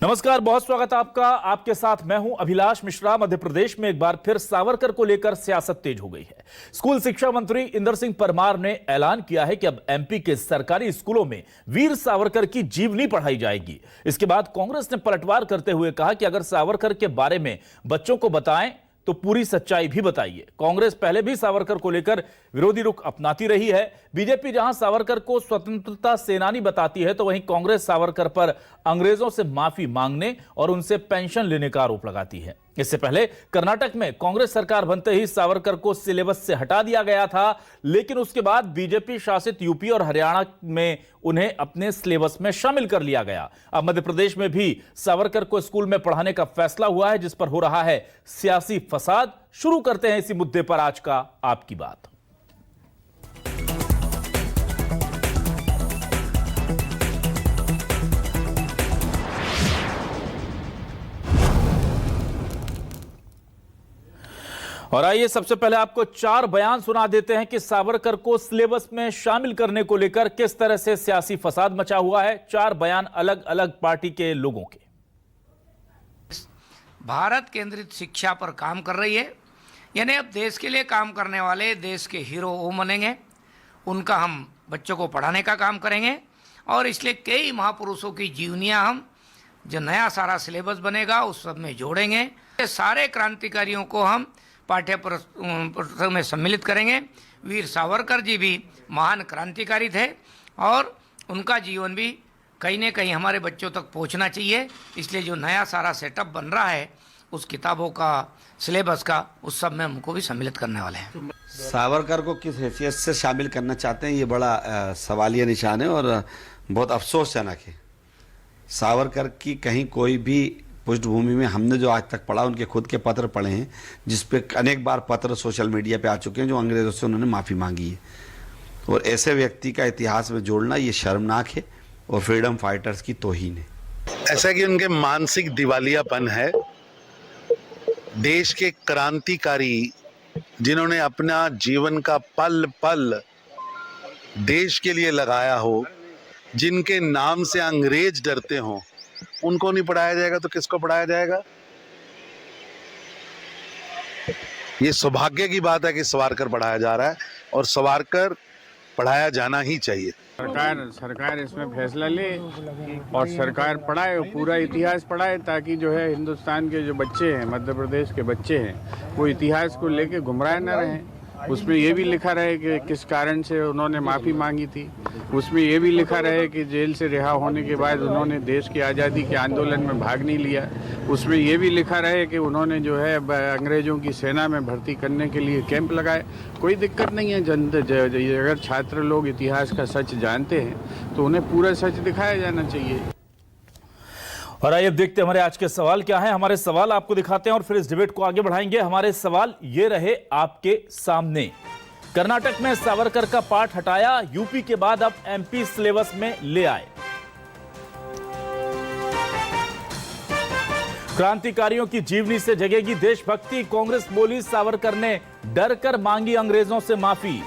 नमस्कार, बहुत स्वागत है आपका। आपके साथ मैं हूं अभिलाष मिश्रा। मध्य प्रदेश में एक बार फिर सावरकर को लेकर सियासत तेज हो गई है। स्कूल शिक्षा मंत्री इंदर सिंह परमार ने ऐलान किया है कि अब एमपी के सरकारी स्कूलों में वीर सावरकर की जीवनी पढ़ाई जाएगी। इसके बाद कांग्रेस ने पलटवार करते हुए कहा कि अगर सावरकर के बारे में बच्चों को बताएं तो पूरी सच्चाई भी बताइए। कांग्रेस पहले भी सावरकर को लेकर विरोधी रुख अपनाती रही है। बीजेपी जहां सावरकर को स्वतंत्रता सेनानी बताती है, तो वहीं कांग्रेस सावरकर पर अंग्रेजों से माफी मांगने और उनसे पेंशन लेने का आरोप लगाती है। इससे पहले कर्नाटक में कांग्रेस सरकार बनते ही सावरकर को सिलेबस से हटा दिया गया था, लेकिन उसके बाद बीजेपी शासित यूपी और हरियाणा में उन्हें अपने सिलेबस में शामिल कर लिया गया। अब मध्य प्रदेश में भी सावरकर को स्कूल में पढ़ाने का फैसला हुआ है, जिस पर हो रहा है सियासी फसाद। शुरू करते हैं इसी मुद्दे पर आज का आपकी बात। और आइए सबसे पहले आपको 4 बयान सुना देते हैं कि सावरकर को सिलेबस में शामिल करने को लेकर किस तरह से सियासी फसाद मचा हुआ है। 4 बयान अलग अलग पार्टी के लोगों के। भारत केंद्रित शिक्षा पर काम कर रही है, यानी अब देश के लिए काम करने वाले देश के हीरो वो बनेंगे, उनका हम बच्चों को पढ़ाने का काम करेंगे। और इसलिए कई महापुरुषों की जीवनियाँ हम जो नया सारा सिलेबस बनेगा उस सब में जोड़ेंगे। सारे क्रांतिकारियों को हम पाठ्य पुस्तक में सम्मिलित करेंगे। वीर सावरकर जी भी महान क्रांतिकारी थे और उनका जीवन भी कहीं न कहीं हमारे बच्चों तक पहुंचना चाहिए। इसलिए जो नया सारा सेटअप बन रहा है उस किताबों का, सिलेबस का, उस सब में हमको भी सम्मिलित करने वाले हैं। सावरकर को किस हैसियत से शामिल करना चाहते हैं, ये बड़ा सवालिया निशान है और बहुत अफसोसजनक है। सावरकर की कहीं कोई भी पृष्ठभूमि में हमने जो आज तक पढ़ा, उनके खुद के पत्र पढ़े हैं, जिसपे अनेक बार पत्र सोशल मीडिया पे आ चुके हैं जो अंग्रेजों से उन्होंने माफ़ी मांगी है। और ऐसे व्यक्ति का इतिहास में जोड़ना ये शर्मनाक है और फ्रीडम फाइटर्स की तौहीन है। ऐसा कि उनके मानसिक दिवालियापन है। देश के क्रांतिकारी जिन्होंने अपना जीवन का पल पल देश के लिए लगाया हो, जिनके नाम से अंग्रेज डरते हों, उनको नहीं पढ़ाया जाएगा तो किसको पढ़ाया जाएगा? ये सौभाग्य की बात है कि सावरकर पढ़ाया जा रहा है और सावरकर पढ़ाया जाना ही चाहिए। सरकार इसमें फैसला ले और सरकार पढ़ाए, पूरा इतिहास पढ़ाए, ताकि जो है हिंदुस्तान के जो बच्चे हैं, मध्य प्रदेश के बच्चे हैं, वो इतिहास को लेके गुमराह न रहें। उसमें ये भी लिखा रहे कि किस कारण से उन्होंने माफ़ी मांगी थी। उसमें ये भी लिखा रहे कि जेल से रिहा होने के बाद उन्होंने देश की आज़ादी के आंदोलन में भाग नहीं लिया। उसमें ये भी लिखा रहे कि उन्होंने जो है अंग्रेज़ों की सेना में भर्ती करने के लिए कैंप लगाए। कोई दिक्कत नहीं है। अगर छात्र लोग इतिहास का सच जानते हैं तो उन्हें पूरा सच दिखाया जाना चाहिए। और आइए अब देखते हैं हमारे आज के सवाल क्या है। हमारे सवाल आपको दिखाते हैं और फिर इस डिबेट को आगे बढ़ाएंगे। हमारे सवाल ये रहे आपके सामने। कर्नाटक में सावरकर का पाठ हटाया, यूपी के बाद अब एमपी सिलेबस में ले आए। क्रांतिकारियों की जीवनी से जगेगी देशभक्ति, कांग्रेस बोली सावरकर ने डर कर मांगी अंग्रेजों से माफी।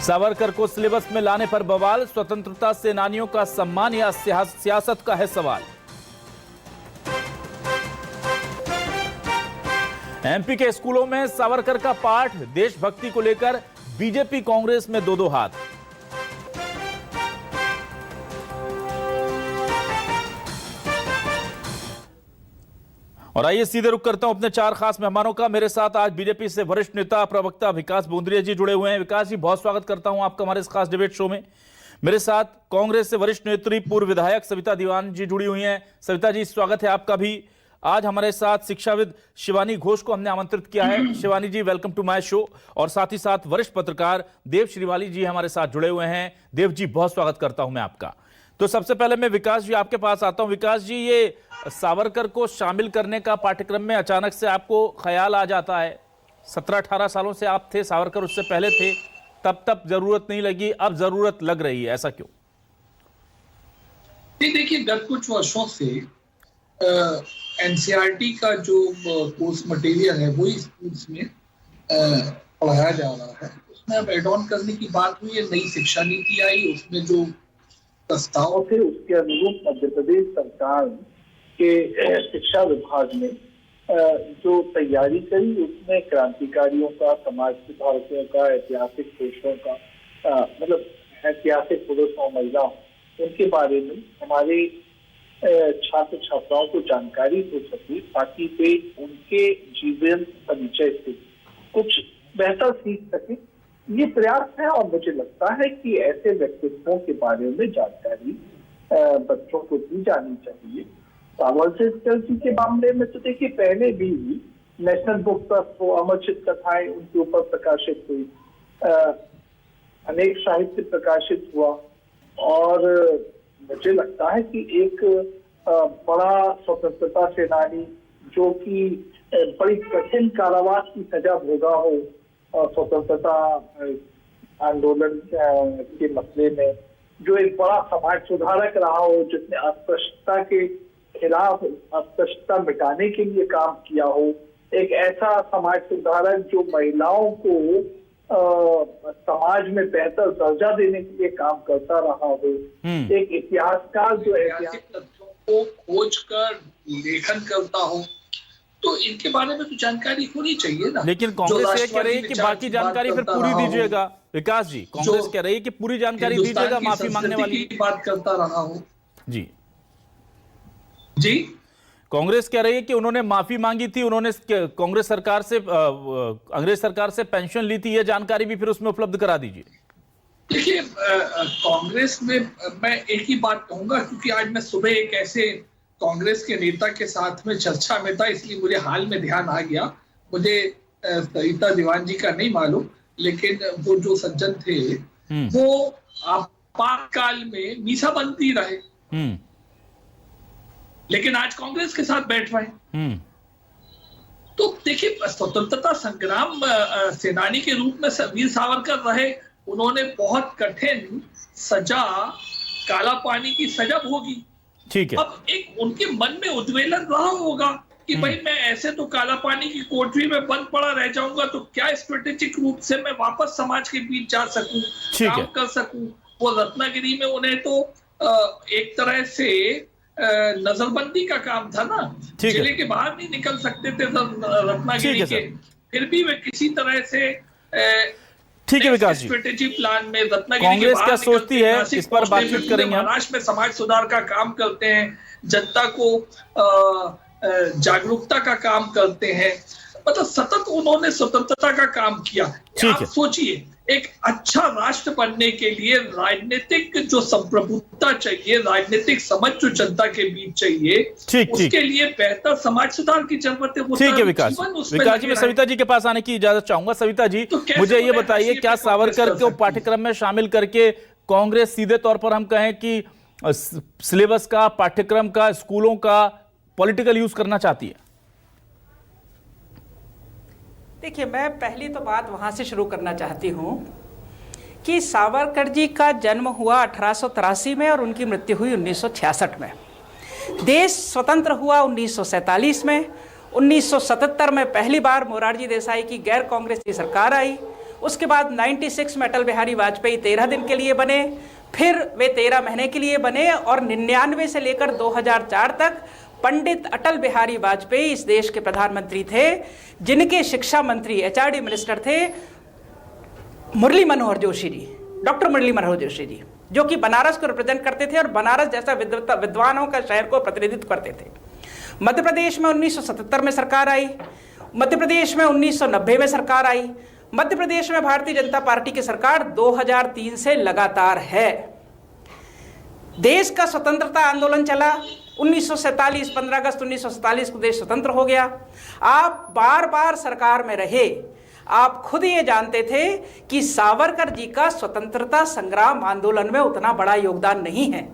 सावरकर को सिलेबस में लाने पर बवाल, स्वतंत्रता सेनानियों का सम्मान या सियासत का है सवाल। एमपी के स्कूलों में सावरकर का पाठ, देशभक्ति को लेकर बीजेपी कांग्रेस में दो हाथ। और आइए सीधे रुक करता हूं अपने 4 खास मेहमानों का। मेरे साथ आज बीजेपी से वरिष्ठ नेता प्रवक्ता विकास बोंद्रिया जी जुड़े हुए हैं। विकास जी, बहुत स्वागत करता हूं आपका हमारे इस खास डिबेट शो में। मेरे साथ कांग्रेस से वरिष्ठ नेत्री, पूर्व विधायक सविता दीवान जी जुड़ी हुई हैं। सविता जी, स्वागत है आपका भी। आज हमारे साथ शिक्षाविद शिवानी घोष को हमने आमंत्रित किया है। शिवानी जी, वेलकम टू माय शो। और साथ ही साथ वरिष्ठ पत्रकार देव श्रीवाली जी हमारे साथ जुड़े हुए हैं। देव जी, बहुत स्वागत करता हूं मैं आपका। तो सबसे पहले मैं विकास जी आपके पास आता हूं। विकास जी, ये सावरकर को शामिल करने का पाठ्यक्रम में अचानक से आपको ख्याल आ जाता है। 17-18 सालों से आप थे, सावरकर उससे पहले थे, तब जरूरत नहीं लगी, अब जरूरत लग रही है, ऐसा क्यों? देखिए, गत कुछ वर्षों से एनसीईआरटी का जो कोर्स मटेरियल है वो स्कूल्स में पढ़ाया जा रहा है। उसमें अब एड ऑन करने की बात हुई है, नई शिक्षा नीति आई, उसमें जो प्रस्ताव थे उसके अनुरूप मध्य प्रदेश सरकार के शिक्षा विभाग ने जो तैयारी करी उसमें क्रांतिकारियों का, समाज सुधारकों का, ऐतिहासिक पुरुषों का, मतलब ऐतिहासिक पुरुष और महिलाओं, उनके बारे में हमारे छात्र छात्राओं को जानकारी हो सके, ताकि वे उनके जीवन परिचय से कुछ बेहतर सीख सके। ये प्रयास है और मुझे लगता है कि ऐसे व्यक्तित्वों के बारे में जानकारी बच्चों को दी जानी चाहिए। सावरकर जी के मामले में तो देखिए पहले भी नेशनल बुक ट्रस्ट को अमरचित कथाएं उनके ऊपर प्रकाशित हुई, अनेक साहित्य प्रकाशित हुआ, और मुझे लगता है कि एक बड़ा स्वतंत्रता सेनानी जो कि बड़ी कठिन कारावास की सजा भोगा हो स्वतंत्रता आंदोलन के मसले में, जो एक बड़ा समाज सुधारक रहा हो, जिसने अस्पृश्यता के खिलाफ अस्पृश्यता मिटाने के लिए काम किया हो, एक ऐसा समाज सुधारक जो महिलाओं को समाज में बेहतर दर्जा देने के लिए काम करता रहा हो, एक इतिहासकार जो ऐतिहासिक तथ्यों को खोज कर लेखन करता हो, तो इनके बारे में तो जानकारी होनी चाहिए ना। लेकिन कांग्रेस ये कह रही है कि बाकी जानकारी फिर पूरी दीजिएगा। विकास जी, कांग्रेस कह रही है कि पूरी जानकारी दीजिएगा माफी मांगने वाली की बात करता रहा हूं। जी जी, कांग्रेस कह रही है कि उन्होंने माफी मांगी थी, उन्होंने कांग्रेस सरकार से अंग्रेज सरकार से पेंशन ली थी, ये जानकारी भी फिर उसमें उपलब्ध करा दीजिए। देखिए कांग्रेस में मैं एक ही बात कहूंगा, क्योंकि आज मैं सुबह एक ऐसे कांग्रेस के नेता के साथ में चर्चा में था, इसलिए मुझे हाल में ध्यान आ गया। मुझे सरिता दीवान जी का नहीं मालूम, लेकिन वो जो सज्जन थे वो आपातकाल में मीसाबंदी रहे, लेकिन आज कांग्रेस के साथ बैठ रहे। तो देखिए स्वतंत्रता संग्राम सेनानी के रूप में वीर सावरकर रहे, उन्होंने बहुत कठिन सजा, काला पानी की सजा भोगी। ठीक है। अब एक उनके मन में उद्वेलन रहा होगा कि भाई मैं ऐसे तो काला पानी की कोठरी में बंद पड़ा रह जाऊंगा, तो क्या स्ट्रेटेजिक रूप से मैं वापस समाज के बीच जा सकूं, काम कर सकूं। वो रत्नागिरी में उन्हें तो एक तरह से नजरबंदी का काम था ना, जिले के बाहर नहीं निकल सकते थे रत्नागिरी के, फिर भी वे किसी तरह से ठीक है विकास जी, स्ट्रेटेजी प्लान में रत्नागिरी कांग्रेस क्या सोचती है इस पर बातचीत करेंगे। महाराष्ट्र में समाज सुधार का काम करते हैं, जनता को जागरूकता का काम करते हैं, मतलब सतत उन्होंने स्वतंत्रता का काम किया। आप सोचिए एक अच्छा राष्ट्र बनने के लिए राजनीतिक जो संप्रभुता चाहिए, राजनीतिक समझ जो जनता के बीच चाहिए, उसके लिए बेहतर समाज सुधार की जरूरत है। ठीक है विकास जी, मैं सविता जी के पास आने की इजाजत चाहूंगा। सविता जी मुझे ये बताइए, क्या सावरकर को पाठ्यक्रम में शामिल करके कांग्रेस सीधे तौर पर हम कहें कि सिलेबस का, पाठ्यक्रम का, स्कूलों का पॉलिटिकल यूज करना चाहती है? देखिए, मैं पहली तो बात वहाँ से शुरू करना चाहती हूँ कि सावरकर जी का जन्म हुआ 1883 में और उनकी मृत्यु हुई 1966 में। देश स्वतंत्र हुआ 1947 में। 1977 में पहली बार मोरारजी देसाई की गैर कांग्रेस की सरकार आई। उसके बाद 96 में अटल बिहारी वाजपेयी 13 दिन के लिए बने, फिर वे 13 महीने के लिए बने, और 99 से लेकर 2004 तक पंडित अटल बिहारी वाजपेयी इस देश के प्रधानमंत्री थे, जिनके शिक्षा मंत्री, एचआरडी मिनिस्टर थे मुरली मनोहर जोशी जी, डॉक्टर मुरली मनोहर जोशी जी, जो कि बनारस को रिप्रेजेंट करते थे और बनारस जैसा विद्वानों का शहर को प्रतिनिधित्व करते थे। मध्य प्रदेश में 1977 में सरकार आई, मध्य प्रदेश में 1990 में सरकार आई, मध्य प्रदेश में भारतीय जनता पार्टी की सरकार 2003 से लगातार है। देश का स्वतंत्रता आंदोलन चला 1947, 15 अगस्त 1947 को देश स्वतंत्र हो गया। आप बार बार सरकार में रहे, आप खुद ये जानते थे कि सावरकर जी का स्वतंत्रता संग्राम आंदोलन में उतना बड़ा योगदान नहीं है।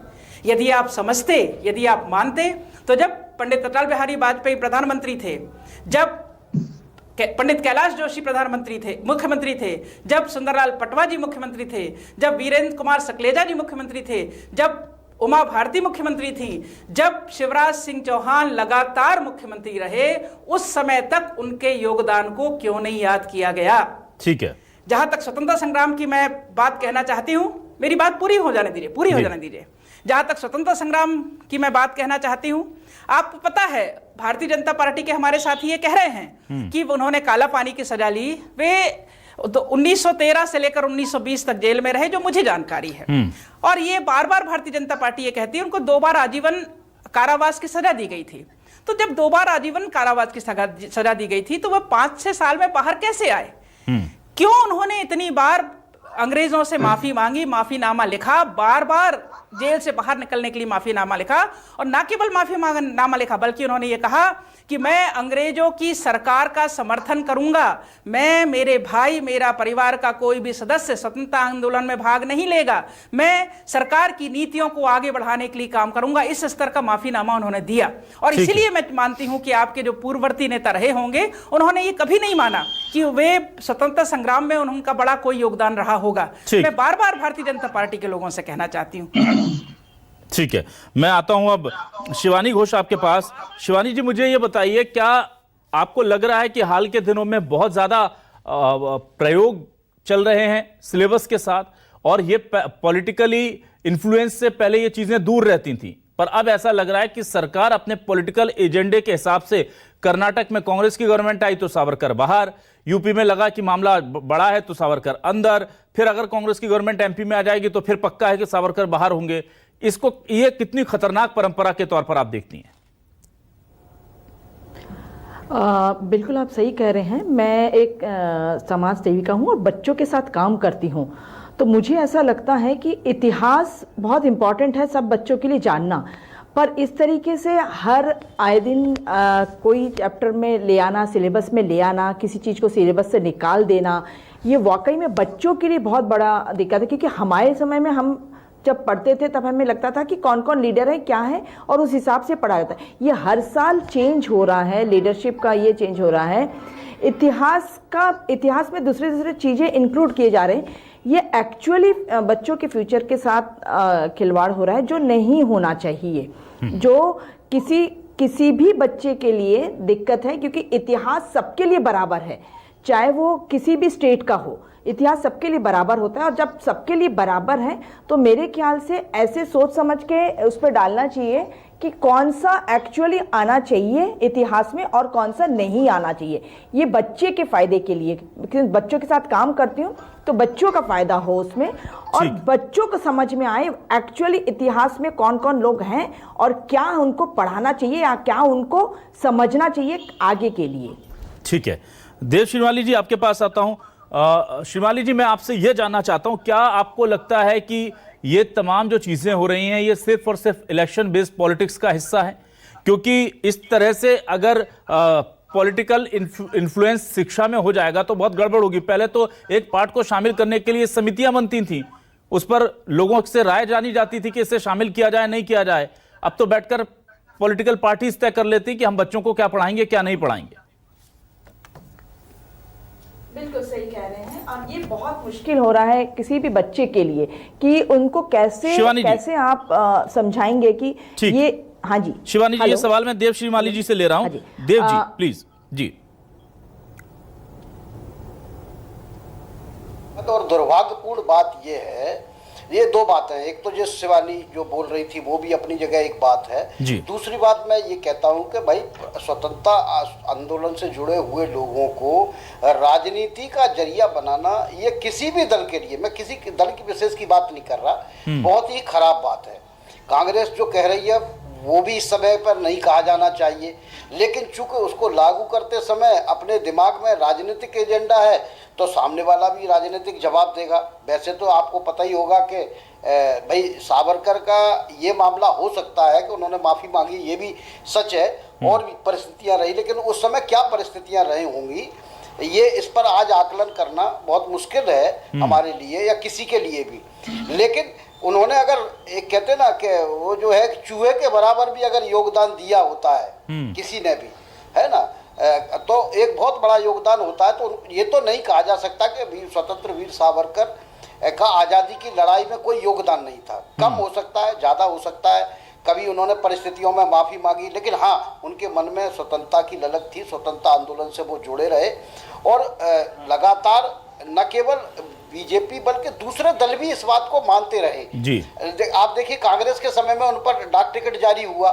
यदि आप समझते, यदि आप मानते, तो जब पंडित अटल बिहारी वाजपेयी प्रधानमंत्री थे, जब पंडित कैलाश जोशी प्रधानमंत्री थे, मुख्यमंत्री थे, जब सुंदरलाल पटवा जी मुख्यमंत्री थे, जब वीरेंद्र कुमार सकलेजा जी मुख्यमंत्री थे, जब उमा भारती मुख्यमंत्री थी, जब शिवराज सिंह चौहान लगातार मुख्यमंत्री रहे, उस समय तक उनके योगदान को क्यों नहीं याद किया गया? ठीक है। जहां तक स्वतंत्रता संग्राम की मैं बात कहना चाहती हूं, मेरी बात पूरी हो जाने दीजिए, पूरी हो जाने दीजिए। जहाँ तक स्वतंत्रता संग्राम की मैं बात कहना चाहती हूँ, आपको पता है भारतीय जनता पार्टी के हमारे साथी ये कह रहे हैं कि उन्होंने काला पानी की सजा ली, वे तो 1913 से लेकर 1920 तक जेल में रहे, जो मुझे जानकारी है। और ये बार बार भारतीय जनता पार्टी ये कहती है उनको 2 बार आजीवन कारावास की सजा दी गई थी। तो जब 2 बार आजीवन कारावास की सजा दी गई थी तो वह 5-6 साल में बाहर कैसे आए? क्यों उन्होंने इतनी बार अंग्रेजों से माफी मांगी, माफीनामा लिखा, बार बार जेल से बाहर निकलने के लिए माफीनामा लिखा, और ना केवल माफीनामा लिखा बल्कि उन्होंने ये कहा कि मैं अंग्रेजों की सरकार का समर्थन करूंगा, मैं, मेरे भाई, मेरा परिवार का कोई भी सदस्य स्वतंत्रता आंदोलन में भाग नहीं लेगा, मैं सरकार की नीतियों को आगे बढ़ाने के लिए काम करूंगा। इस स्तर का माफीनामा उन्होंने दिया। और इसीलिए मैं मानती हूं कि आपके जो पूर्ववर्ती नेता रहे होंगे उन्होंने ये कभी नहीं माना कि वे स्वतंत्रता संग्राम में उनका बड़ा कोई योगदान रहा होगा। मैं बार बार भारतीय जनता पार्टी के लोगों से कहना चाहती हूँ। ठीक है, मैं आता हूं अब शिवानी घोष आपके पास। शिवानी जी, मुझे ये बताइए, क्या आपको लग रहा है कि हाल के दिनों में बहुत ज्यादा प्रयोग चल रहे हैं सिलेबस के साथ, और ये पॉलिटिकली इन्फ्लुएंस से पहले ये चीजें दूर रहती थी, पर अब ऐसा लग रहा है कि सरकार अपने पॉलिटिकल एजेंडे के हिसाब से, कर्नाटक में कांग्रेस की गवर्नमेंट आई तो सावरकर बाहर, यूपी में लगा कि मामला बड़ा है तो सावरकर अंदर, फिर अगर कांग्रेस की गवर्नमेंट एमपी में आ जाएगी तो फिर पक्का है कि सावरकर बाहर होंगे। इसको, ये कितनी खतरनाक परंपरा के तौर पर आप देखती हैं? बिल्कुल आप सही कह रहे हैं। मैं एक समाज सेविका हूं और बच्चों के साथ काम करती हूं, तो मुझे ऐसा लगता है कि इतिहास बहुत इम्पॉर्टेंट है सब बच्चों के लिए जानना, पर इस तरीके से हर आए दिन कोई चैप्टर में ले आना, सिलेबस में ले आना, किसी चीज़ को सिलेबस से निकाल देना, ये वाकई में बच्चों के लिए बहुत बड़ा दिक्कत है। क्योंकि हमारे समय में हम जब पढ़ते थे तब हमें लगता था कि कौन कौन लीडर है, क्या है, और उस हिसाब से पढ़ा जाता है। ये हर साल चेंज हो रहा है, लीडरशिप का ये चेंज हो रहा है, इतिहास में दूसरे चीज़ें इंक्लूड किए जा रहे हैं। ये एक्चुअली बच्चों के फ्यूचर के साथ खिलवाड़ हो रहा है, जो नहीं होना चाहिए, जो किसी भी बच्चे के लिए दिक्कत है। क्योंकि इतिहास सबके लिए बराबर है, चाहे वो किसी भी स्टेट का हो, इतिहास सबके लिए बराबर होता है। और जब सबके लिए बराबर है तो मेरे ख्याल से ऐसे सोच समझ के उस पर डालना चाहिए कि कौन सा एक्चुअली आना चाहिए इतिहास में और कौन सा नहीं आना चाहिए। ये बच्चे के फायदे के लिए, बच्चों के साथ काम करती हूँ तो बच्चों का फायदा हो उसमें, और बच्चों को समझ में आए एक्चुअली इतिहास में कौन कौन लोग हैं और क्या उनको पढ़ाना चाहिए या क्या उनको समझना चाहिए आगे के लिए। ठीक है, देव श्रीमाली जी आपके पास आता हूं। श्रीमाली जी, मैं आपसे यह जानना चाहता हूं, क्या आपको लगता है कि ये तमाम जो चीजें हो रही हैं ये सिर्फ और सिर्फ इलेक्शन बेस्ड पॉलिटिक्स का हिस्सा है? क्योंकि इस तरह से अगर पॉलिटिकल इन्फ्लुएंस शिक्षा में हो जाएगा तो बहुत गड़बड़ होगी। पहले तो एक पार्ट को शामिल करने के लिए समितियां बनती थी, उस पर लोगों से राय जानी जाती थी कि इसे शामिल किया जाए नहीं किया जाए। अब तो बैठकर पॉलिटिकल पार्टीज तय कर लेती कि हम बच्चों को क्या पढ़ाएंगे क्या नहीं पढ़ाएंगे। बिल्कुल सही कह रहे हैं, और ये बहुत मुश्किल हो रहा है किसी भी बच्चे के लिए कि उनको कैसे आप समझाएंगे कि ये। हाँ जी शिवानी जी, ये सवाल मैं देव श्रीमाली जी से ले रहा हूँ। देव जी प्लीज जी। और दुर्भाग्यपूर्ण बात ये है, ये दो बातें हैं। एक तो जो शिवानी जो बोल रही थी वो भी अपनी जगह एक बात है, दूसरी बात मैं ये कहता हूँ कि भाई स्वतंत्रता आंदोलन से जुड़े हुए लोगों को राजनीति का जरिया बनाना, ये किसी भी दल के लिए, मैं किसी दल की विशेष की बात नहीं कर रहा, बहुत ही खराब बात है। कांग्रेस जो कह रही है वो भी इस समय पर नहीं कहा जाना चाहिए, लेकिन चूंकि उसको लागू करते समय अपने दिमाग में राजनीतिक एजेंडा है तो सामने वाला भी राजनीतिक जवाब देगा। वैसे तो आपको पता ही होगा कि भाई सावरकर का ये मामला हो सकता है कि उन्होंने माफ़ी मांगी, ये भी सच है, और भी परिस्थितियाँ रही, लेकिन उस समय क्या परिस्थितियाँ रही होंगी ये इस पर आज आकलन करना बहुत मुश्किल है हमारे लिए या किसी के लिए भी। लेकिन उन्होंने अगर एक कहते ना कि वो जो है चूहे के बराबर भी अगर योगदान दिया होता है किसी ने भी, है ना, तो एक बहुत बड़ा योगदान होता है। तो ये तो नहीं कहा जा सकता कि स्वतंत्र वीर सावरकर का आज़ादी की लड़ाई में कोई योगदान नहीं था। कम हो सकता है, ज़्यादा हो सकता है, कभी उन्होंने परिस्थितियों में माफ़ी मांगी, लेकिन हाँ उनके मन में स्वतंत्रता की ललक थी, स्वतंत्रता आंदोलन से वो जुड़े रहे और लगातार न केवल बीजेपी बल्कि दूसरे दल भी इस बात को मानते रहे जी। आप देखिए कांग्रेस के समय में उन पर डाक टिकट जारी हुआ,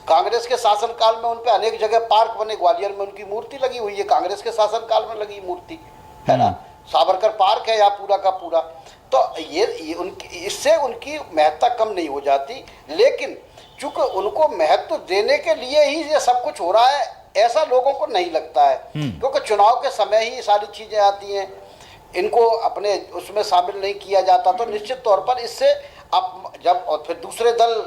कांग्रेस के शासनकाल में उन पे अनेक जगह पार्क बने, ग्वालियर में उनकी मूर्ति लगी हुई है, कांग्रेस के शासनकाल में लगी मूर्ति है ना, सावरकर पार्क है यहाँ पूरा का पूरा। तो ये उनकी, इससे उनकी महत्ता कम नहीं हो जाती, लेकिन चूंकि उनको महत्व देने के लिए ही ये सब कुछ हो रहा है ऐसा लोगों को नहीं लगता है, क्योंकि चुनाव के समय ही ये सारी चीजें आती हैं, इनको अपने उसमें शामिल नहीं किया जाता। तो निश्चित तौर पर इससे अब जब और फिर दूसरे दल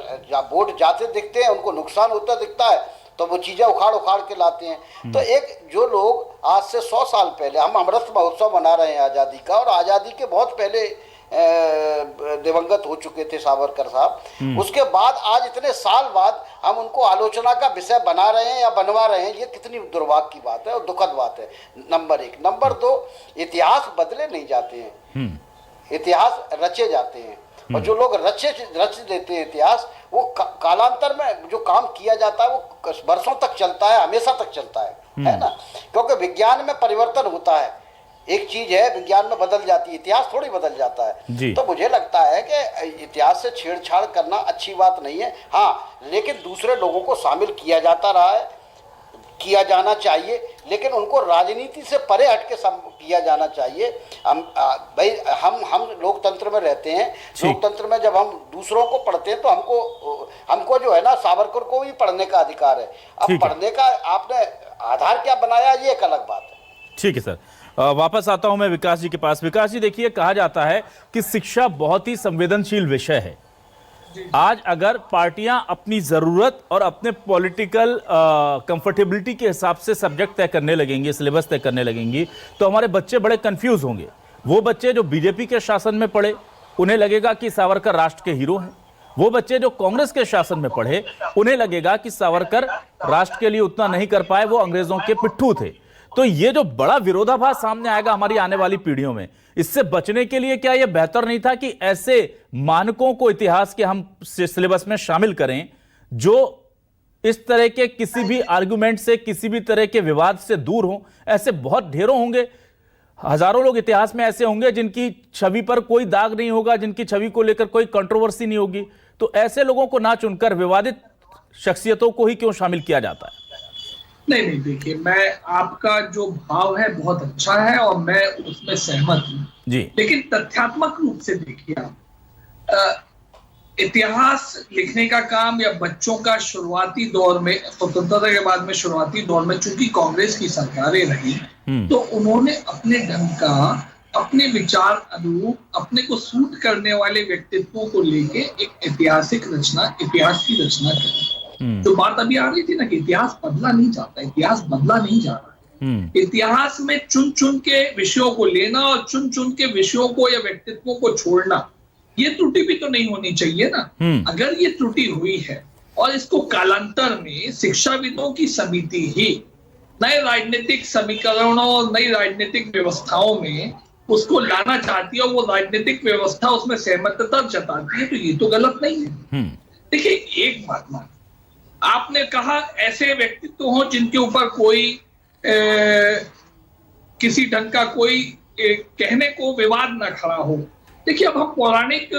वोट जाते दिखते हैं, उनको नुकसान होता दिखता है, तो वो चीजें उखाड़ के लाते हैं। तो एक जो लोग आज से 100 साल पहले, हम अमृत महोत्सव मना रहे हैं आज़ादी का, और आज़ादी के बहुत पहले दिवंगत हो चुके थे सावरकर साहब, उसके बाद आज इतने साल बाद हम उनको आलोचना का विषय बना रहे हैं या बनवा रहे हैं, ये कितनी दुर्भाग्य की बात है और दुखद बात है, नंबर 1। नंबर 2, इतिहास बदले नहीं जाते हैं, इतिहास रचे जाते हैं, और जो लोग रच देते हैं इतिहास, वो कालांतर में जो काम किया जाता है वो वर्षों तक चलता है, हमेशा तक चलता है ना, क्योंकि विज्ञान में परिवर्तन होता है, एक चीज है विज्ञान में बदल जाती है, इतिहास थोड़ी बदल जाता है। तो मुझे लगता है कि इतिहास से छेड़छाड़ करना अच्छी बात नहीं है। हाँ, लेकिन दूसरे लोगों को शामिल किया जाता रहा है, किया जाना चाहिए, लेकिन उनको राजनीति से परे हट के किया जाना चाहिए। हम लोकतंत्र में रहते हैं, लोकतंत्र में जब हम दूसरों को पढ़ते हैं तो हमको जो है ना, सावरकर को भी पढ़ने का अधिकार है। अब पढ़ने का आपने आधार क्या बनाया, ये एक अलग बात है। ठीक है सर, वापस आता हूं मैं विकास जी के पास। विकास जी, देखिए, कहा जाता है कि शिक्षा बहुत ही संवेदनशील विषय है। आज अगर पार्टियां अपनी जरूरत और अपने पॉलिटिकल कंफर्टेबिलिटी के हिसाब से सब्जेक्ट तय करने लगेंगी, सिलेबस तय करने लगेंगी, तो हमारे बच्चे बड़े कंफ्यूज होंगे। वो बच्चे जो बीजेपी के शासन में पढ़े, उन्हें लगेगा कि सावरकर राष्ट्र के हीरो हैं। वो बच्चे जो कांग्रेस के शासन में पढ़े, उन्हें लगेगा कि सावरकर राष्ट्र के लिए उतना नहीं कर पाए, वो अंग्रेजों के पिट्ठू थे। तो ये जो बड़ा विरोधाभास सामने आएगा हमारी आने वाली पीढ़ियों में, इससे बचने के लिए क्या यह बेहतर नहीं था कि ऐसे मानकों को इतिहास के हम सिलेबस में शामिल करें जो इस तरह के किसी भी आर्गुमेंट से, किसी भी तरह के विवाद से दूर हों? ऐसे बहुत ढेरों होंगे, हजारों लोग इतिहास में ऐसे होंगे जिनकी छवि पर कोई दाग नहीं होगा, जिनकी छवि को लेकर कोई कंट्रोवर्सी नहीं होगी। तो ऐसे लोगों को ना चुनकर विवादित शख्सियतों को ही क्यों शामिल किया जाता है? नहीं, देखिए, मैं आपका जो भाव है बहुत अच्छा है और मैं उसमें सहमत हूँ जी, लेकिन तथ्यात्मक रूप से देखिए आप, इतिहास लिखने का काम या बच्चों का शुरुआती दौर में, स्वतंत्रता के बाद में शुरुआती दौर में, चूंकि कांग्रेस की सरकारें रही, तो उन्होंने अपने ढंग का, अपने विचार अनुरूप, अपने को सूट करने वाले व्यक्तित्वों को लेके एक ऐतिहासिक रचना, इतिहास की रचना करी। तो बात अभी आ रही थी ना कि इतिहास बदला नहीं जाता, इतिहास बदला नहीं जा रहा है। इतिहास में चुन चुन के विषयों को लेना और चुन चुन के विषयों को या व्यक्तित्वों को छोड़ना, ये त्रुटि भी तो नहीं होनी चाहिए ना। अगर ये त्रुटि हुई है और इसको कालांतर में शिक्षाविदों की समिति ही नए राजनीतिक समीकरणों और नई राजनीतिक व्यवस्थाओं में उसको लाना चाहती है और वो राजनीतिक व्यवस्था उसमें सहमतता जताती है, तो ये तो गलत नहीं है। देखिए, एक बात मान, आपने कहा ऐसे व्यक्तित्व हो जिनके ऊपर कोई किसी ढंग का कोई कहने को विवाद न खड़ा हो। देखिए, अब हम पौराणिक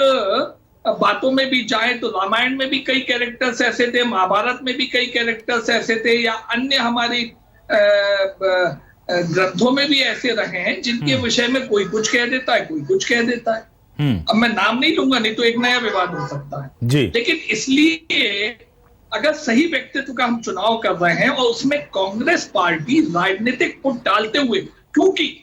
बातों में भी जाएं तो रामायण में भी कई कैरेक्टर्स ऐसे थे, महाभारत में भी कई कैरेक्टर्स ऐसे थे, या अन्य हमारी ग्रंथों में भी ऐसे रहे हैं जिनके विषय में कोई कुछ कह देता है, कोई कुछ कह देता है। अब मैं नाम नहीं लूंगा, नहीं तो एक नया विवाद हो सकता है जी। लेकिन इसलिए अगर सही व्यक्तित्व का हम चुनाव कर रहे हैं और उसमें कांग्रेस पार्टी राजनीतिक पुट डालते हुए, क्योंकि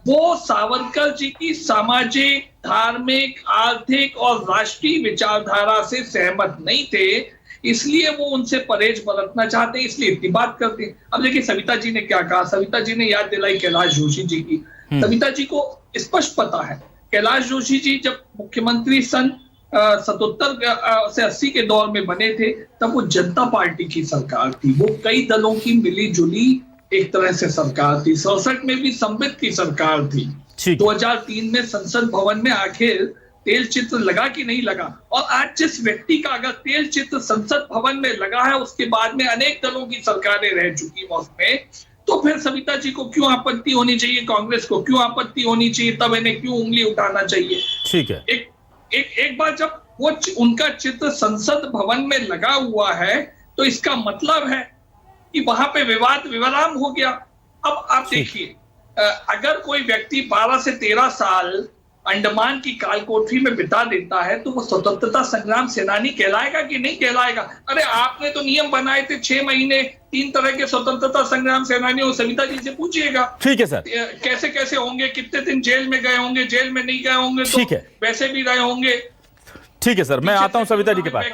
वो सावरकर जी की सामाजिक, धार्मिक, आर्थिक और राष्ट्रीय विचारधारा से सहमत नहीं थे, इसलिए वो उनसे परहेज बरतना चाहते हैं, इसलिए इतनी बात करते हैं। अब देखिए, सविता जी ने क्या कहा, सविता जी ने याद दिलाई कैलाश जोशी जी की। सविता जी को स्पष्ट पता है, कैलाश जोशी जी जब मुख्यमंत्री सन 77 से 80 के दौर में बने थे, तब वो जनता पार्टी की सरकार थी, वो कई दलों की मिली जुली एक तरह से सरकार थी। 67 में भी संबित की सरकार थी। 2003 में संसद भवन में आखिर तेल चित्र लगा कि नहीं लगा, और आज जिस व्यक्ति का अगर तेल चित्र संसद भवन में लगा है, उसके बाद में अनेक दलों की सरकारें रह चुकी हैं उसमें, तो फिर सविता जी को क्यों आपत्ति होनी चाहिए, कांग्रेस को क्यों आपत्ति होनी चाहिए, तब इन्हें क्यों उंगली उठाना चाहिए? ठीक है। एक बार जब वो उनका चित्र संसद भवन में लगा हुआ है तो इसका मतलब है कि वहां पे विवाद विराम हो गया। अब आप देखिए, अगर कोई व्यक्ति 12 से 13 साल अंडमान की कालकोठरी में बिता देता है तो वो स्वतंत्रता संग्राम सेनानी कहलाएगा कि नहीं कहलाएगा? अरे आपने तो नियम बनाए थे 6 महीने 3 तरह के स्वतंत्रता संग्राम सेनानियों, सविता जी से पूछिएगा। ठीक है सर। कैसे कैसे होंगे, कितने दिन जेल में गए होंगे, जेल में नहीं गए होंगे तो वैसे भी रहे होंगे। ठीक है सर, मैं आता हूं सविता जी के पास।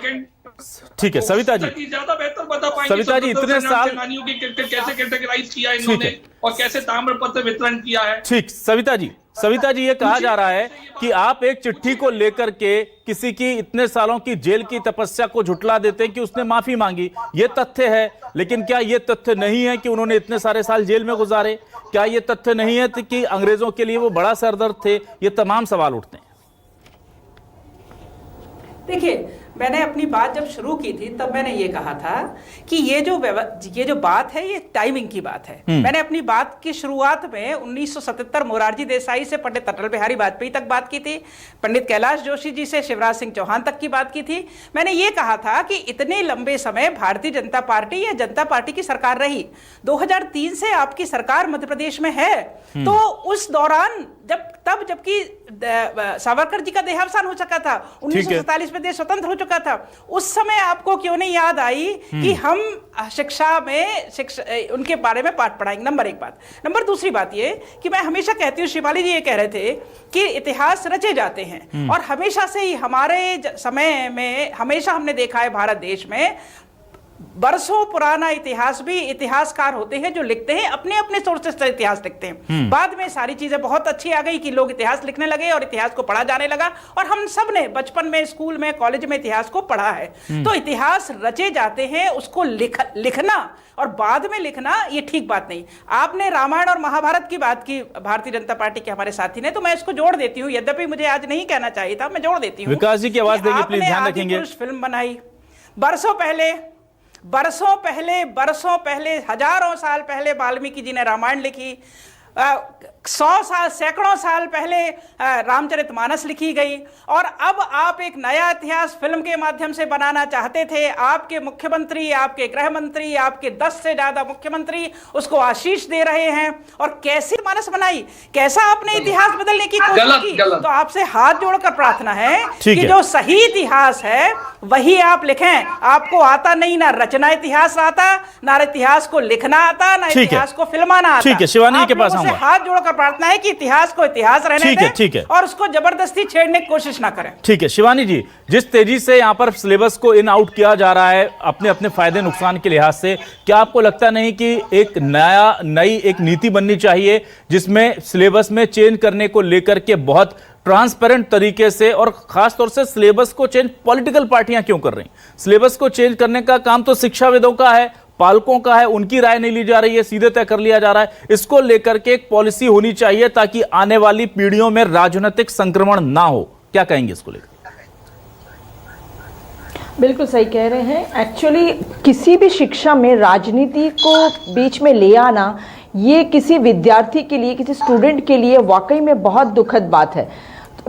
ठीक है सविता जी, ज्यादा बेहतर बता पाएंगे सविता जी इतने साल सेनानियों की कैसे कैटेगराइज किया इन्होंने और कैसे ताम्रपत्र वितरण किया है। ठीक, सविता जी ये कहा जा रहा है कि आप एक चिट्ठी को लेकर के किसी की इतने सालों की जेल की तपस्या को झुटला देते हैं कि उसने माफी मांगी, ये तथ्य है। लेकिन क्या ये तथ्य नहीं है कि उन्होंने इतने सारे साल जेल में गुजारे? क्या ये तथ्य नहीं है कि अंग्रेजों के लिए वो बड़ा सरदर्द थे? ये तमाम सवाल उठते हैं। देखिए, मैंने अपनी बात जब शुरू की थी तब मैंने ये कहा था कि ये जो बात है ये टाइमिंग की बात है। मैंने अपनी बात की शुरुआत में 1977 मोरारजी देसाई से पंडित अटल बिहारी वाजपेयी तक बात की थी, पंडित कैलाश जोशी जी से शिवराज सिंह चौहान तक की बात की थी। मैंने ये कहा था कि इतने लंबे समय भारतीय जनता पार्टी या जनता पार्टी की सरकार रही, 2003 से आपकी सरकार मध्य प्रदेश में है, तो उस दौरान जबकि सावरकर जी का देहावसान हो चुका था, 1947 में देश स्वतंत्र हो चुका था, उस समय आपको क्यों नहीं याद आई कि हम शिक्षा उनके बारे में पाठ पढ़ाएंगे? नंबर एक बात। नंबर दूसरी बात ये कि मैं हमेशा कहती हूँ, शिवाली जी ये कह रहे थे कि इतिहास रचे जाते हैं, और हमेशा से ही हमारे समय में हमेशा हमने देखा है भारत देश में बरसों पुराना इतिहास भी इतिहासकार होते हैं जो लिखते हैं, अपने अपने सोर्सेस से इतिहास लिखते हैं। बाद में सारी चीजें बहुत अच्छी आ गई कि लोग इतिहास लिखने लगे और इतिहास को पढ़ा जाने लगा, और हम सब ने बचपन में स्कूल में कॉलेज में इतिहास को पढ़ा है। तो इतिहास रचे जाते हैं, उसको लिखना और बाद में लिखना ये ठीक बात नहीं। आपने रामायण और महाभारत की बात की भारतीय जनता पार्टी के हमारे साथी ने, तो मैं इसको जोड़ देती हूँ, यद्यपि मुझे आज नहीं कहना चाहिए था, मैं जोड़ देती हूँ। विकास जी की आवाज देंगे प्लीज, ध्यान रखेंगे। फिल्म बनाई बरसों पहले हजारों साल पहले वाल्मीकि जी ने रामायण लिखी, 100 साल सैकड़ों साल पहले रामचरितमानस लिखी गई, और अब आप एक नया इतिहास फिल्म के माध्यम से बनाना चाहते थे। आपके मुख्यमंत्री, आपके गृह मंत्री, आपके 10 से ज्यादा मुख्यमंत्री उसको आशीष दे रहे हैं, और कैसी मानस बनाई, कैसा आपने इतिहास बदलने की कोशिश की। तो आपसे हाथ जोड़कर प्रार्थना है कि जो सही इतिहास है वही आप लिखें। आपको आता नहीं, ना रचना इतिहास आता, ना इतिहास को लिखना आता, ना इतिहास को फिल्माना आता। ठीक है, शिवानी के पास आऊंगा। हाथ जोड़कर प्रार्थना है कि इतिहास को इतिहास रहने दें, ठीक है, और उसको जबरदस्ती छेड़ने की कोशिश ना करें। ठीक है शिवानी जी, जिस तेजी से यहाँ पर सिलेबस को इन आउट किया जा रहा है अपने अपने फायदे नुकसान के लिहाज से, क्या आपको लगता नहीं कि एक नई एक नीति बननी चाहिए जिसमें सिलेबस में चेंज करने को लेकर के बहुत ट्रांसपेरेंट तरीके से, और खासतौर से सिलेबस को चेंज पॉलिटिकल पार्टियां क्यों कर रही? सिलेबस को चेंज करने का काम तो शिक्षाविदों का है, पालकों का है, उनकी राय नहीं ली जा रही है, सीधे तय कर लिया जा रहा है। इसको लेकर के एक पॉलिसी होनी चाहिए ताकि आने वाली पीढ़ियों में राजनीतिक संक्रमण ना हो। क्या कहेंगे इसको लेकर? बिल्कुल सही कह रहे हैं। एक्चुअली किसी भी शिक्षा में राजनीति को बीच में ले आना, ये किसी विद्यार्थी के लिए, किसी स्टूडेंट के लिए वाकई में बहुत दुखद बात है।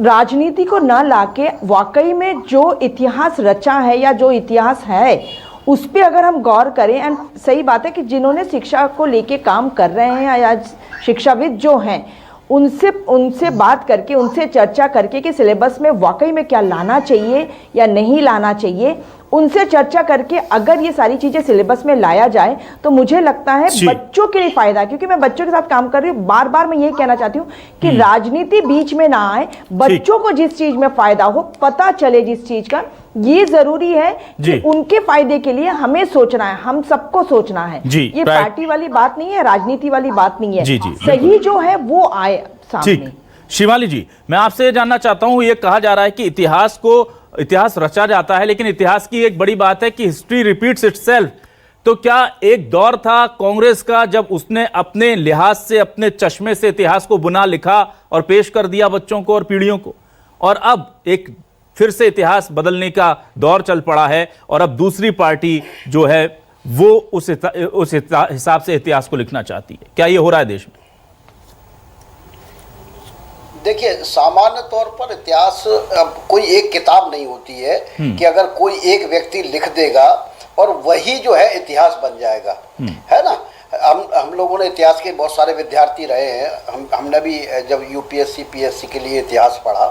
राजनीति को ना लाके वाकई में जो इतिहास रचा है या जो इतिहास है उस पर अगर हम गौर करें, एंड सही बात है कि जिन्होंने शिक्षा को लेके काम कर रहे हैं या शिक्षाविद जो हैं उनसे बात करके, उनसे चर्चा करके कि सिलेबस में वाकई में क्या लाना चाहिए या नहीं लाना चाहिए, उनसे चर्चा करके अगर ये सारी चीज़ें सिलेबस में लाया जाए तो मुझे लगता है बच्चों के लिए फ़ायदा। क्योंकि मैं बच्चों के साथ काम कर रही हूँ, बार बार मैं ये कहना चाहती हूँ कि राजनीति बीच में ना आए, बच्चों को जिस चीज़ में फ़ायदा हो, पता चले जिस चीज़ का, ये जरूरी है कि उनके फायदे के लिए हमें सोचना है, हम सबको सोचना है। ये पार्टी वाली बात नहीं है, राजनीति वाली बात नहीं है। सही जो है वो आए सामने। शिवाली जी, मैं आपसे जानना चाहता हूं, ये कहा जा रहा है कि इतिहास रचा जाता है, लेकिन इतिहास की एक बड़ी बात है कि हिस्ट्री रिपीट्स इटसेल्फ। तो क्या एक दौर था कांग्रेस का जब उसने अपने लिहाज से, अपने चश्मे से इतिहास को बुना लिखा और पेश कर दिया बच्चों को और पीढ़ियों को, और अब एक फिर से इतिहास बदलने का दौर चल पड़ा है, और अब दूसरी पार्टी जो है वो उस हिसाब से इतिहास को लिखना चाहती है। क्या ये हो रहा है देश में? देखिए, सामान्य तौर पर इतिहास कोई एक किताब नहीं होती है कि अगर कोई एक व्यक्ति लिख देगा और वही जो है इतिहास बन जाएगा, है ना। हम लोगों ने इतिहास के बहुत सारे विद्यार्थी रहे हैं। हमने भी जब यूपीएससी पीएससी के लिए इतिहास पढ़ा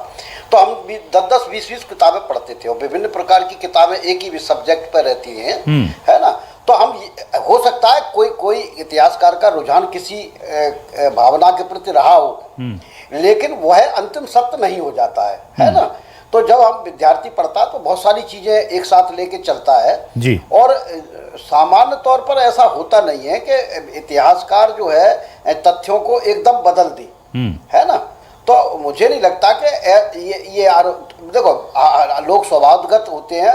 तो हम भी 10-10 20-20 किताबें पढ़ते थे और विभिन्न प्रकार की किताबें एक ही सब्जेक्ट पर रहती हैं, है ना। तो हम, हो सकता है कोई इतिहासकार का रुझान किसी भावना के प्रति रहा हो, लेकिन वह अंतिम सत्य नहीं हो जाता है ना। तो जब हम विद्यार्थी पढ़ता है तो बहुत सारी चीजें एक साथ लेके चलता है जी। और सामान्य तौर पर ऐसा होता नहीं है कि इतिहासकार जो है तथ्यों को एकदम बदल दी, है ना। तो मुझे नहीं लगता कि ये देखो, लोग स्वभावगत होते हैं,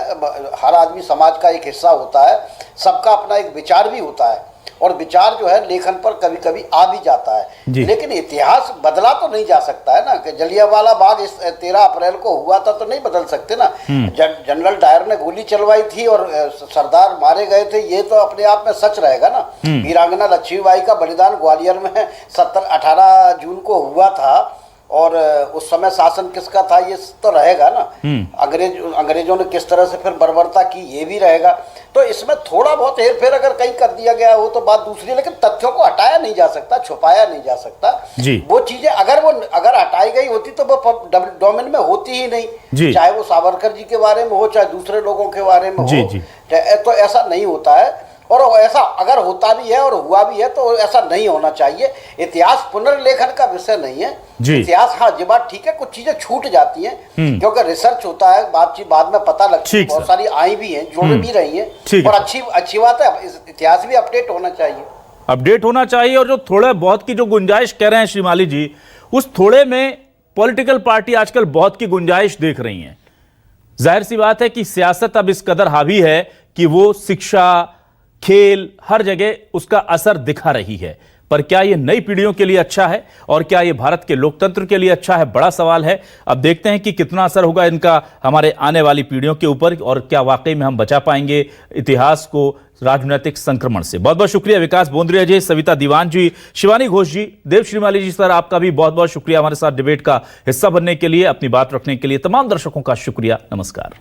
हर आदमी समाज का एक हिस्सा होता है, सबका अपना एक विचार भी होता है और विचार जो है लेखन पर कभी कभी आ भी जाता है, लेकिन इतिहास बदला तो नहीं जा सकता है ना। कि जलियांवाला बाग इस 13 अप्रैल को हुआ था तो नहीं बदल सकते ना। जनरल डायर ने गोली चलवाई थी और सरदार मारे गए थे, ये तो अपने आप में सच रहेगा ना। वीरांगना लक्ष्मीबाई का बलिदान ग्वालियर में 18 जून को हुआ था और उस समय शासन किसका था ये तो रहेगा ना। अंग्रेजों ने किस तरह से फिर बर्बरता की ये भी रहेगा। तो इसमें थोड़ा बहुत हेर फेर अगर कहीं कर दिया गया हो तो बात दूसरी है, लेकिन तथ्यों को हटाया नहीं जा सकता, छुपाया नहीं जा सकता। वो चीजें अगर हटाई गई होती तो वो डोमेन में होती ही नहीं, चाहे वो सावरकर जी के बारे में हो चाहे दूसरे लोगों के बारे में हो। तो ऐसा नहीं होता है और ऐसा अगर होता भी है और हुआ भी है तो ऐसा नहीं होना चाहिए। इतिहास पुनर्लेखन का विषय नहीं है। इतिहास, हाँ जी बात ठीक है, कुछ चीजें छूट जाती हैं क्योंकि रिसर्च होता है, बातचीत बाद में पता लगती है, बहुत सारी आई भी हैं, जुड़ भी रही हैं और अच्छी बात है। इतिहास भी अपडेट होना चाहिए, अपडेट होना चाहिए। और जो थोड़े बहुत की जो गुंजाइश कह रहे हैं श्रीमाली जी, उस थोड़े में पॉलिटिकल पार्टी आजकल बहुत की गुंजाइश देख रही हैं। जाहिर सी बात है कि सियासत अब इस कदर हावी है कि वो शिक्षा, खेल, हर जगह उसका असर दिखा रही है। पर क्या यह नई पीढ़ियों के लिए अच्छा है और क्या यह भारत के लोकतंत्र के लिए अच्छा है? बड़ा सवाल है। अब देखते हैं कि कितना असर होगा इनका हमारे आने वाली पीढ़ियों के ऊपर और क्या वाकई में हम बचा पाएंगे इतिहास को राजनीतिक संक्रमण से। बहुत बहुत शुक्रिया विकास बोंद्रिया जी, सविता दीवान जी, शिवानी घोष जी, देव श्रीमाली जी। सर, आपका भी बहुत बहुत शुक्रिया हमारे साथ डिबेट का हिस्सा बनने के लिए, अपनी बात रखने के लिए। तमाम दर्शकों का शुक्रिया। नमस्कार।